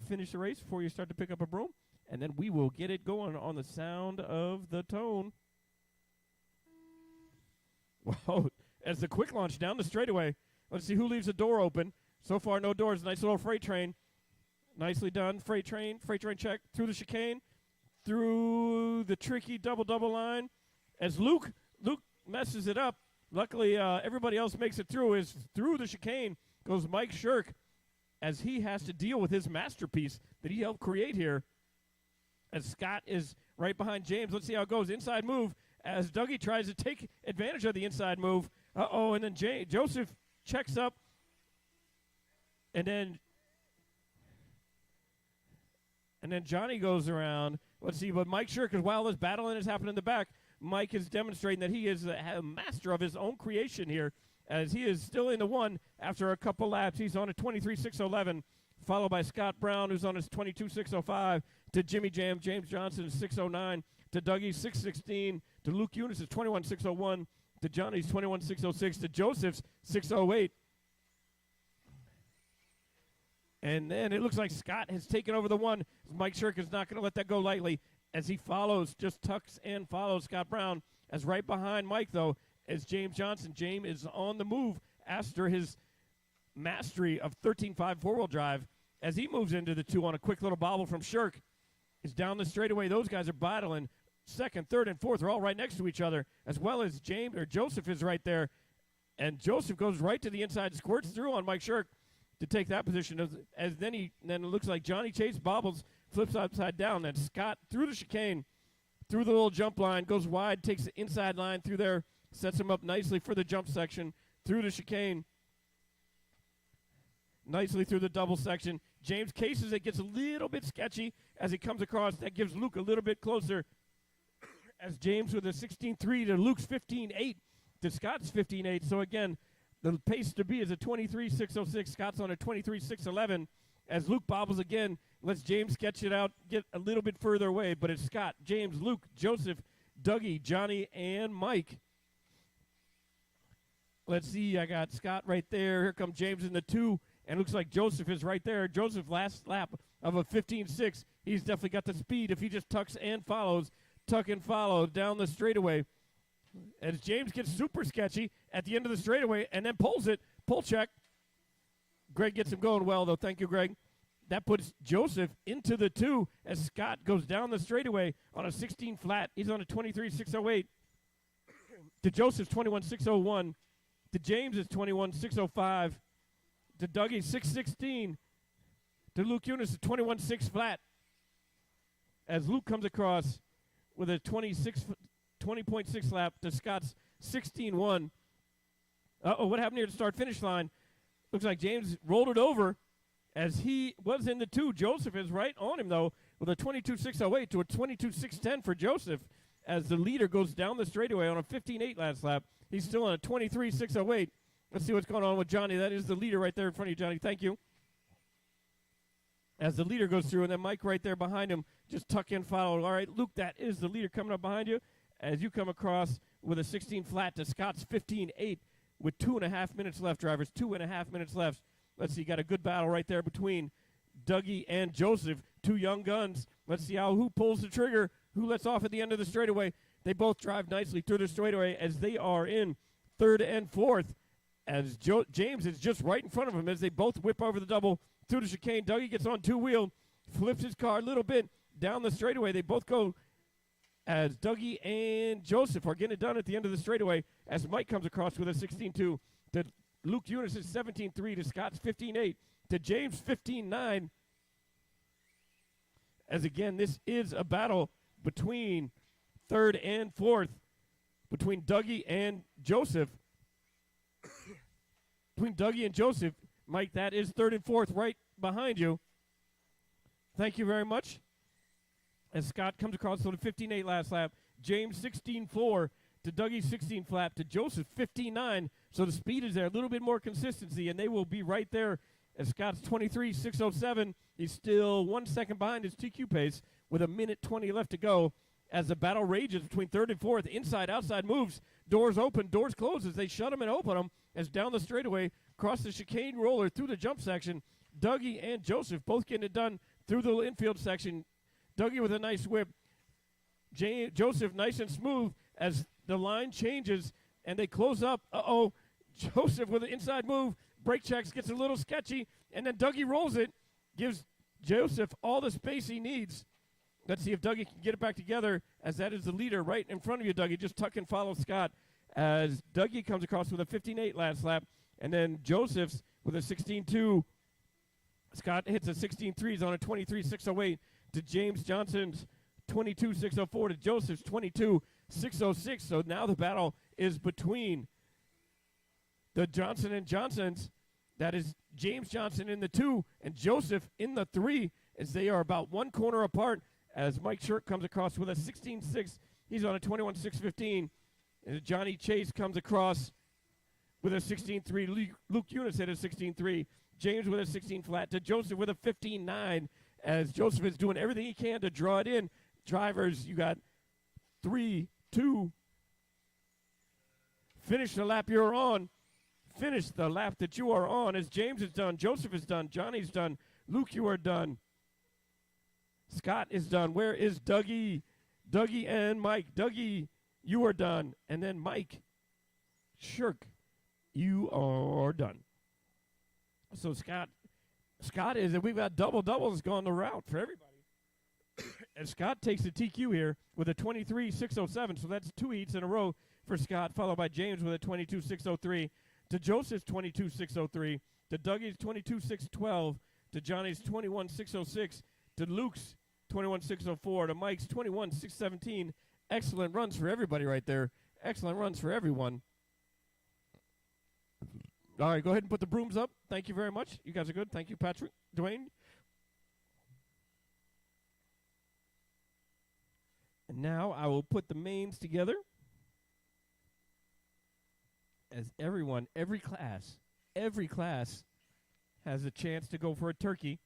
finish the race before you start to pick up a broom. And then we will get it going on the sound of the tone. Wow, as the quick launch down the straightaway. Let's see who leaves the door open. So far, no doors. Nice little freight train. Nicely done. Freight train check. Through the chicane. Through the tricky double line. As Luke messes it up. Luckily, everybody else makes it through. Through the chicane goes Mike Shirk, as he has to deal with his masterpiece that he helped create here. As Scott is right behind James. Let's see how it goes. Inside move as Dougie tries to take advantage of the inside move. Uh-oh, and then Joseph checks up. And then Johnny goes around. Let's see, but Mike Shirk, while this battling is happening in the back, Mike is demonstrating that he is a master of his own creation here, as he is still in the one after a couple laps. He's on a 23.611, followed by Scott Brown, who's on his 22.605, to Jimmy Jam, James Johnson, 609, to Dougie, 616, to Luke Unis, 21.601, to Johnny's 21.606, to Joseph's 608. And then it looks like Scott has taken over the one. Mike Shirk is not going to let that go lightly, as he follows, just tucks and follows Scott Brown. As right behind Mike, though, is James Johnson. James is on the move after his mastery of 13.5 four-wheel drive. As he moves into the two on a quick little bobble from Shirk, is down the straightaway. Those guys are battling. Second, third, and fourth are all right next to each other, as well as Joseph is right there. And Joseph goes right to the inside, squirts through on Mike Shirk to take that position. Then it looks like Johnny Chase bobbles, flips upside down. Then Scott through the chicane, through the little jump line, goes wide, takes the inside line through there, sets him up nicely for the jump section, through the chicane, nicely through the double section. James cases it, gets a little bit sketchy as he comes across. That gives Luke a little bit closer, as James with a 16.3 to Luke's 15.8 to Scott's 15.8. So again, the pace to be is a 23.606. Scott's on a 23.611. As Luke bobbles again, lets James sketch it out, get a little bit further away. But it's Scott, James, Luke, Joseph, Dougie, Johnny, and Mike. Let's see, I got Scott right there. Here comes James in the two, and looks like Joseph is right there. Joseph, last lap of a 15.6. He's definitely got the speed if he just tucks and follows. Tuck and follow down the straightaway. As James gets super sketchy at the end of the straightaway and then pulls it. Pull check. Greg gets him going well, though. Thank you, Greg. That puts Joseph into the two as Scott goes down the straightaway on a 16 flat. He's on a 23.608. To Joseph's 21.601. To James is 21.605. To Dougie, 6.16. To Luke Unis, a 21.6 flat. As Luke comes across with a 20.6 lap to Scott's 16.1. Uh-oh, what happened here to start-finish line? Looks like James rolled it over as he was in the two. Joseph is right on him, though, with a 22.608 to a 22.610 for Joseph as the leader goes down the straightaway on a 15.8 last lap. He's still on a 23.608. Let's see what's going on with Johnny. That is the leader right there in front of you, Johnny. Thank you. As the leader goes through, and then Mike right there behind him, just tuck in, follow. All right, Luke, that is the leader coming up behind you as you come across with a 16 flat to Scott's 15.8 with 2.5 minutes left, drivers. 2.5 minutes left. Let's see, got a good battle right there between Dougie and Joseph, two young guns. Let's see who pulls the trigger, who lets off at the end of the straightaway. They both drive nicely through the straightaway as they are in third and fourth, as James is just right in front of him as they both whip over the double through the chicane. Dougie gets on two-wheel, flips his car a little bit down the straightaway. They both go as Dougie and Joseph are getting it done at the end of the straightaway as Mike comes across with a 16.2 to Luke Unis' 17.3 to Scott's 15.8 to James' 15.9. As again, this is a battle between third and fourth, between Dougie and Joseph. Between Dougie and Joseph, Mike, that is third and fourth right behind you. Thank you very much. As Scott comes across to the 15.8 last lap, James 16.4 to Dougie 16 flat to Joseph 15.9. So the speed is there, a little bit more consistency, and they will be right there. As Scott's 23.607, he's still 1 second behind his TQ pace with a minute 20 left to go. As the battle rages between third and fourth, inside, outside moves, doors open, doors close as they shut them and open them. As down the straightaway, across the chicane roller through the jump section, Dougie and Joseph both getting it done through the infield section. Dougie with a nice whip. Joseph nice and smooth as the line changes and they close up. Joseph with an inside move. Brake checks, gets a little sketchy, and then Dougie rolls it, gives Joseph all the space he needs. Let's see if Dougie can get it back together, as that is the leader right in front of you, Dougie. Just tuck and follow Scott as Dougie comes across with a 15.8 last lap, and then Joseph's with a 16.2. Scott hits a 16.3. He's on a 23.608 to James Johnson's 22.604 to Joseph's 22.606. So now the battle is between the Johnson and Johnsons. That is James Johnson in the 2 and Joseph in the 3, as they are about one corner apart, as Mike Shirk comes across with a 16.6. He's on a 21.615. And Johnny Chase comes across with a 16.3. Luke Unis hit a 16.3. James with a 16 flat to Joseph with a 15.9, as Joseph is doing everything he can to draw it in. Drivers, you got 3, 2. Finish the lap you're on. Finish the lap that you are on, as James is done, Joseph is done, Johnny's done, Luke, you are done. Scott is done. Where is Dougie? Dougie and Mike. Dougie, you are done. And then Mike Shirk, you are done. So Scott is, and we've got doubles going the route for everybody. And Scott takes the TQ here with a 23.607. So that's 2 heats in a row for Scott, followed by James with a 22.603. To Joseph's 22.603, to Dougie's 22.612, to Johnny's 21.606, to Luke's 21.604, to Mike's 21.617. Excellent runs for everybody right there. Excellent runs for everyone. All right, go ahead and put the brooms up. Thank you very much. You guys are good. Thank you, Patrick, Dwayne. And now I will put the mains together. As every class has a chance to go for a turkey.